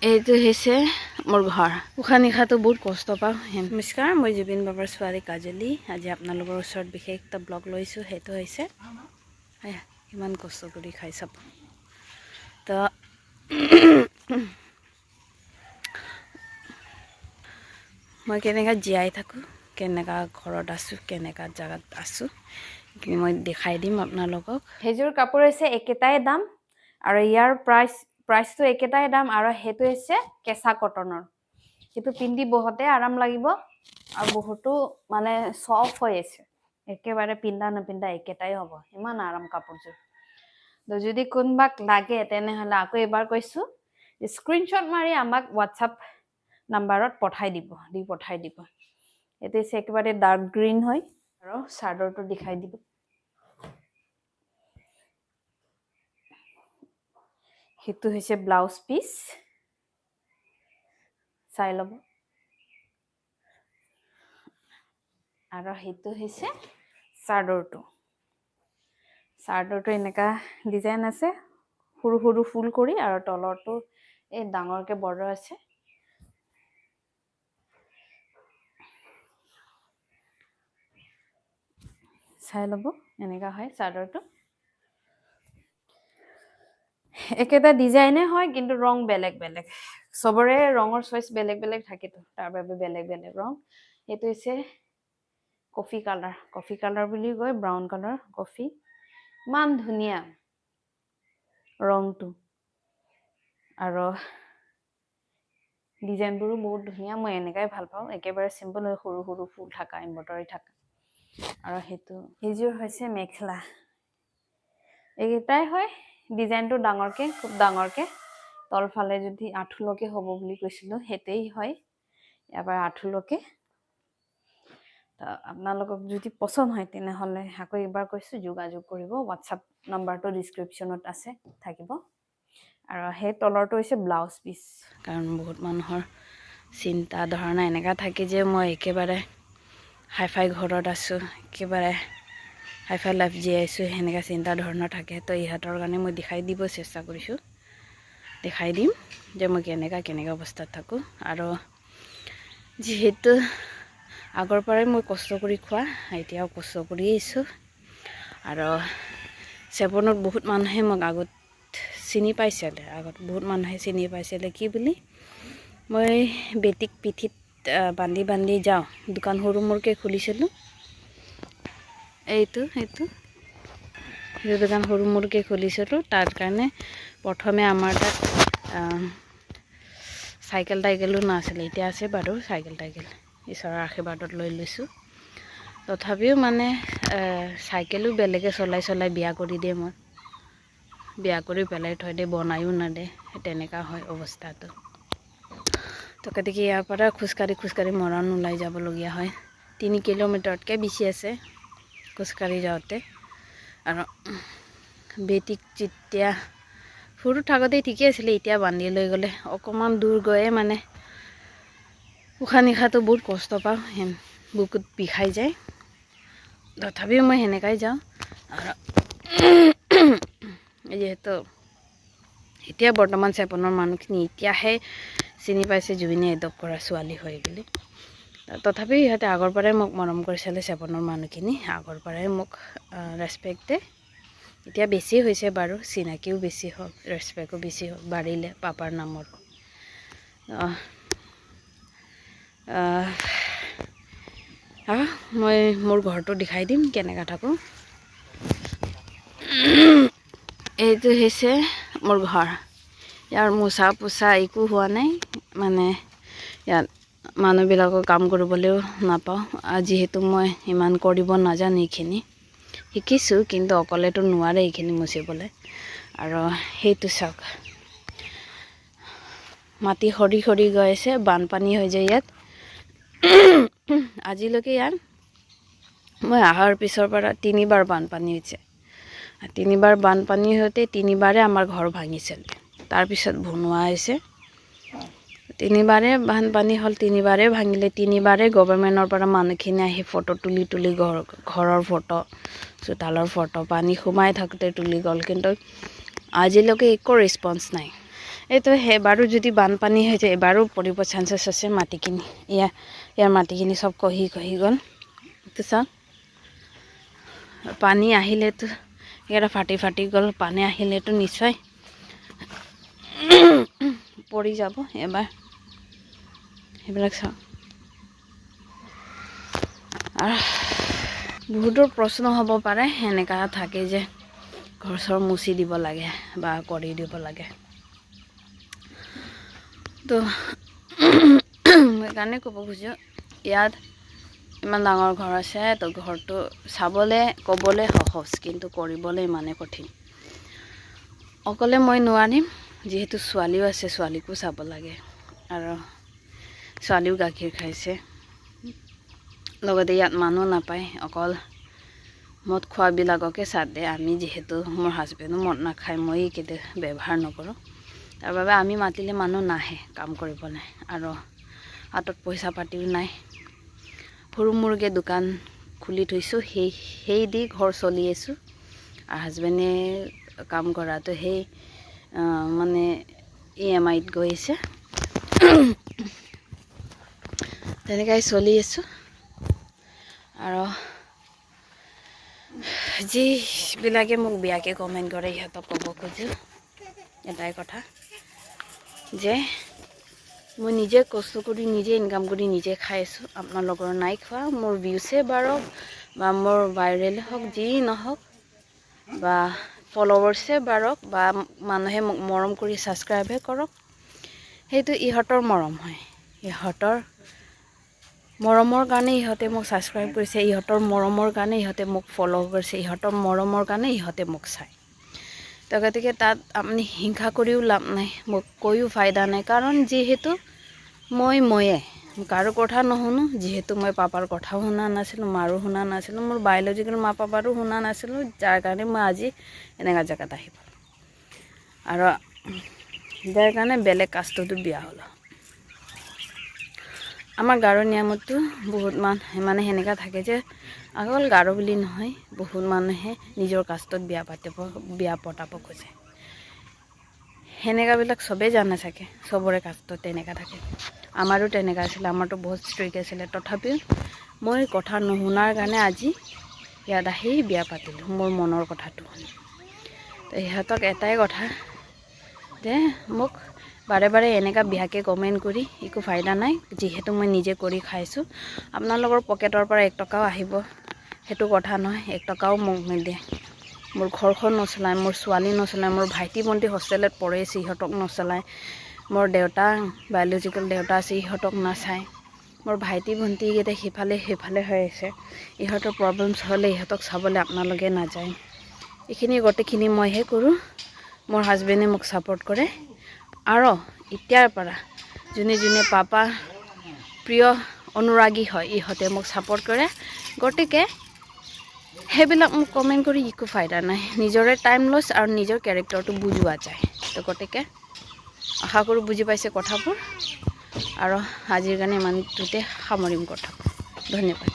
এইটো হৈছে মোৰ ঘৰ। উশাহ নিশাটো বহুত কষ্ট পাওঁ। নমস্কাৰ, মই জুবিন বাবাৰ ছোৱালী কাজলী। আজি আপোনালোকৰ ওচৰত বিশেষ এটা ব্লগ লৈছোঁ। সেইটো হৈছে কিমান কষ্ট কৰি খাই চাব। তো মই কেনেকৈ জীয়াই থাকোঁ, কেনেকুৱা ঘৰত আছোঁ, কেনেকুৱা জেগাত আছোঁ, সেইখিনি মই দেখাই দিম আপোনালোকক। সেইযোৰ কাপোৰ হৈছে একেটাই দাম আৰু ইয়াৰ প্ৰাইচটো একেটাই দাম, আৰু সেইটো হৈছে কেঁচা কটনৰ। সেইটো পিন্ধি বহুতে আৰাম লাগিব আৰু বহুতো মানে চফ্ট হৈ আছে। একেবাৰে পিন্ধা নপিন্ধা একেটাই হ'ব, ইমান আৰাম কাপোৰযোৰ। তো যদি কোনোবাক লাগে তেনেহ'লে আকৌ এবাৰ কৈছোঁ, স্ক্ৰীনশ্বট মাৰি আমাক হোৱাটছআপ নাম্বাৰত পঠাই দিব। এইটো হৈছে একেবাৰে ডাৰ্ক গ্ৰীণ হয় আৰু চাদৰটো দেখাই দিব। সেইটো হৈছে ব্লাউজ পিচ, চাই ল'ব। আৰু সেইটো হৈছে চাদৰটো এনেকা ডিজাইন আছে, সৰু সৰু ফুল কৰি, আৰু তলৰটো এই ডাঙৰকে বৰ্ডাৰ আছে। চাই ল'ব, এনেকা হয় চাদৰটো। একেটা ডিজাইনে হয়, কিন্তু ৰং বেলেগ বেলেগ। চবৰে ৰঙৰ চইচ বেলেগ বেলেগ থাকেতো, তাৰ বাবে বেলেগ বেলেগ ৰং। এইটো হৈছে কফি কালাৰ বুলি কয়, ব্ৰাউন কালাৰ কফি। ইমান ধুনীয়া ৰংটো, আৰু ডিজাইনবোৰো বহুত ধুনীয়া। মই এনেকাই ভাল পাওঁ, একেবাৰে চিম্পল হৈ সৰু সৰু ফুল থকা, এম্ব্ৰইডাৰী থকা। আৰু সেইযোৰ হৈছে মেখেলা। এইকেইটাই হয়, ডিজাইনটো ডাঙৰকে, খুব ডাঙৰকে। তলফালে যদি আঁঠুলকে হ'ব বুলি কৈছিলোঁ, সেইটোৱেই হয়, ইয়াৰ পৰা আঁঠুলকে। আপোনালোকক যদি পচন্দ হয় তেনেহ'লে আকৌ এবাৰ কৈছোঁ, যোগাযোগ কৰিব। হোৱাটছআপ নাম্বাৰটো ডিছক্ৰিপশ্যনত থাকিব। আৰু সেই তলৰটো হৈছে ব্লাউজ পিচ। কাৰণ বহুত মানুহৰ চিন্তা ধাৰণা এনেকুৱা থাকে যে মই একেবাৰে হাইফাই ঘৰত আছোঁ, একেবাৰে হাইফাই লাইফ জীয়াইছোঁ, সেনেকুৱা চিন্তা ধৰণৰ থাকে। তো ইহঁতৰ কাৰণে মই দেখাই দিব চেষ্টা কৰিছোঁ, দেখাই দিম যে মই কেনেকুৱা অৱস্থাত থাকোঁ। আৰু যিহেতু আগৰ পৰাই মই কষ্ট কৰি খোৱা, এতিয়াও কষ্ট কৰি আছোঁ। আৰু চেপনত বহুত মানুহে মোক আগত বহুত মানুহে চিনি পাইছিলে কি বুলি, মই বেটিক পিঠিত বান্ধি যাওঁ। দোকান সৰু মূৰকৈ খুলিছিলোঁ, এইটো দোকান সৰু মূৰকৈ খুলিছিলোঁ। তাৰ কাৰণে প্ৰথমে আমাৰ তাত চাইকেলো নাছিলে, এতিয়া আছে বাৰু চাইকেল। ঈশ্বৰৰ আশীৰ্বাদত লৈ লৈছোঁ। তথাপিও মানে চাইকেলো বেলেগে চলাই বিয়া কৰি দিয়ে। মই বিয়া কৰি পেলাই থৈ দিয়ে, বনায়ো নাদে, তেনেকুৱা হয় অৱস্থাটো। তো গতিকে ইয়াৰ পৰা খোজকাঢ়ি মৰাণ ওলাই যাবলগীয়া হয়। 3 কিলোমিটাৰতকৈ বেছি আছে খোজকাঢ়ি যাওঁতে। আৰু বেটিক যেতিয়া সৰু থাকোঁতে ঠিকে আছিলে, এতিয়া বান্ধি লৈ গ'লে অকণমান দূৰ গৈয়ে মানে উশাহ নিশাটো বহুত কষ্ট পাওঁ, বুকুত বিষাই যায়। তথাপিও মই সেনেকাই যাওঁ। আৰু যিহেতু এতিয়া বৰ্তমান চেপনৰ মানুহখিনি এতিয়াহে চিনি পাইছে জুবিনে এডপ্ট কৰা ছোৱালী হয় বুলি। তথাপিও সিহঁতে আগৰ পৰাই মোক মৰম কৰিছিলে, চেপনৰ মানুহখিনি আগৰ পৰাই মোক ৰেচপেক্ট দিয়ে। এতিয়া বেছি হৈছে বাৰু, চিনাকিও বেছি হ'ল, ৰেচপেক্টো বেছি হ'ল, বাঢ়িলে পাপাৰ নামৰ। মই মোৰ ঘৰটো দেখাই দিম কেনেকৈ থাকোঁ। এইটো হৈছে মোৰ ঘৰ। ইয়াৰ মোচা পোচা একো হোৱা নাই, মানে ইয়াত মানুহবিলাকক কাম কৰিবলৈও নাপাওঁ। যিহেতু মই ইমান কৰিব নাজানো, এইখিনি শিকিছোঁ, কিন্তু অকলেতো নোৱাৰে এইখিনি মুচিবলৈ। আৰু সেইটো চাওক, মাটি সৰি গৈ আছে, বানপানী হৈ যায় ইয়াত। আজিলৈকে ইয়াত মই অহাৰ পিছৰ পৰা 3বাৰ বানপানী হৈছে। 3বাৰ বানপানী হওঁতে 3বাৰে আমাৰ ঘৰ ভাঙিছিল। তাৰপিছত বনোৱা হৈছে। 3বাৰে বানপানী হ'ল, 3বাৰে ভাঙিলে। 3বাৰে গভৰ্ণমেণ্টৰ পৰা মানুহখিনি আহি ফটো তুলি ঘৰৰ ফটো, চোতালৰ ফটো, পানী সোমাই থাকোঁতে তুলি গ'ল। কিন্তু আজিলৈকে একো ৰেচপন্স নাই। এইটো এবাৰো যদি বানপানী হৈ যায় এবাৰো পৰিব চান্সেছ আছে মাটিখিনি ইয়াৰ মাটিখিনি চব খহি গ'ল এইটো চাওক পানী আহিলেতো ইয়াৰ ফাটি গ'ল পানী আহিলেতো নিশ্চয় পৰি যাব এবাৰ সেইবিলাক চাওক আৰু বহুতৰ প্ৰশ্ন হ'ব পাৰে এনেকা থাকে যে ঘৰ চৰ মুচি দিব লাগে বা কৰি দিব লাগে তো সেইকাৰণে ক'ব খুজিছোঁ ইয়াত ইমান ডাঙৰ ঘৰ আছে তো ঘৰটো চাবলৈ ক'বলৈ সহজ কিন্তু কৰিবলৈ ইমানেই কঠিন অকলে মই নোৱাৰিম যিহেতু ছোৱালীও আছে ছোৱালীকো চাব লাগে আৰু ছোৱালীও গাখীৰ খাইছে লগতে ইয়াত মানুহ নাপায় অকল মদ খোৱাবিলাককে চাথ দিয়ে আমি যিহেতু মোৰ হাজবেণ্ডো মদ নাখায় মই কেতিয়া ব্যৱহাৰ নকৰোঁ তাৰ বাবে আমি মাতিলে মানুহ নাহে কাম কৰিবলৈ আৰু হাতত পইচা পাতিও নাই সৰু মুৰুকৈ দোকান খুলি থৈছোঁ সেই দি ঘৰ চলি আছোঁ আৰু হাজবেণ্ডে কাম কৰাটো সেই মানে EMIত গৈ আছে তেনেকৈ চলি আছোঁ আৰু যিবিলাকে মোক বেয়াকৈ কমেণ্ট কৰে ইহঁতক ক'ব খোজোঁ এটাই কথা যে মই নিজে কষ্ট কৰি নিজে ইনকাম কৰি নিজে খাই আছোঁ আপোনালোকৰ নাই খোৱা মোৰ ভিউছে বাঢ়ক বা মোৰ ভাইৰেল হওক যি নহওক বা ফলোৱাৰ্ছে বাঢ়ক বা মানুহে মোক মৰম কৰি ছাবস্ক্ৰাইবে কৰক সেইটো ইহঁতৰ মৰম হয় ইহঁতৰ মৰমৰ কাৰণে ইহঁতে মোক ছাবস্ক্ৰাইব কৰিছে ইহঁতৰ মৰমৰ কাৰণে ইহঁতে মোক ফ'ল' কৰিছে ইহঁতৰ মৰমৰ কাৰণে ইহঁতে মোক চায় তো গতিকে তাত আপুনি হিংসা কৰিও লাভ নাই মোক কৈও ফাইদা নাই কাৰণ যিহেতু ময়ে কাৰো কথা নুশুনো যিহেতু মই পাপাৰ কথাও শুনা নাছিলোঁ মাৰো শুনা নাছিলোঁ মোৰ বায়'লজিকেল মা পাপাৰো শুনা নাছিলোঁ যাৰ কাৰণে মই আজি এনেকুৱা জেগাত আহি পালোঁ আৰু যাৰ কাৰণে বেলেগ কাষ্টতো বিয়া হ'লোঁ আমাৰ গাৰো নিয়মতো বহুত মানে সেনেকুৱা থাকে যে অকল গাৰো বুলি নহয় বহুত মানুহে নিজৰ কাষ্টত বিয়া পতাব খোজে সেনেকুৱাবিলাক চবেই জানে চাগে চবৰে কাষ্টত তেনেকুৱা থাকে আমাৰো তেনেকুৱা আছিলে আমাৰতো বহুত ষ্ট্ৰিক্ট আছিলে তথাপিও মই কথা নুশুনাৰ কাৰণে আজি ইয়াত আহি বিয়া পাতিলোঁ মোৰ মনৰ কথাটো শুনি তো ইহঁতক এটাই কথা যে মোক বাৰে বাৰে এনেকুৱা বেয়াকৈ কমেণ্ট কৰি একো ফাইদা নাই যিহেতু মই নিজে কৰি খাইছোঁ আপোনালোকৰ পকেটৰ পৰা 1 টকাও আহিব সেইটো কথা নহয় 1 টকাও মোক নিদিয়ে মোৰ ঘৰখন নচলায় মোৰ ছোৱালী নচলায় মোৰ ভাইটি ভণ্টি হোষ্টেলত পঢ়ে সিহঁতক নচলায় মোৰ দেউতা বায়'লজিকেল দেউতা আছে ইহঁতক নাচায় মোৰ ভাইটি ভণ্টিকেইটা সিফালে হৈ আছে ইহঁতৰ প্ৰব্লেমছ হ'লে ইহঁতক চাবলৈ আপোনালোকে নাযায় এইখিনি গোটেইখিনি মইহে কৰোঁ মোৰ হাজবেণ্ডে মোক ছাপোৰ্ট কৰে আৰু এতিয়াৰ পৰা যোনে পাপা প্ৰিয় অনুৰাগী হয় ইহঁতে মোক ছাপোৰ্ট কৰে গতিকে সেইবিলাক মোক কমেণ্ট কৰি একো ফাইদা নাই নিজৰে টাইম লছ আৰু নিজৰ কেৰেক্টাৰটো বুজোৱা যায় তো গতিকে আশা কৰোঁ বুজি পাইছে কথাবোৰ আৰু আজিৰ কাৰণে ইমানটোতে সামৰিম কথা ধন্যবাদ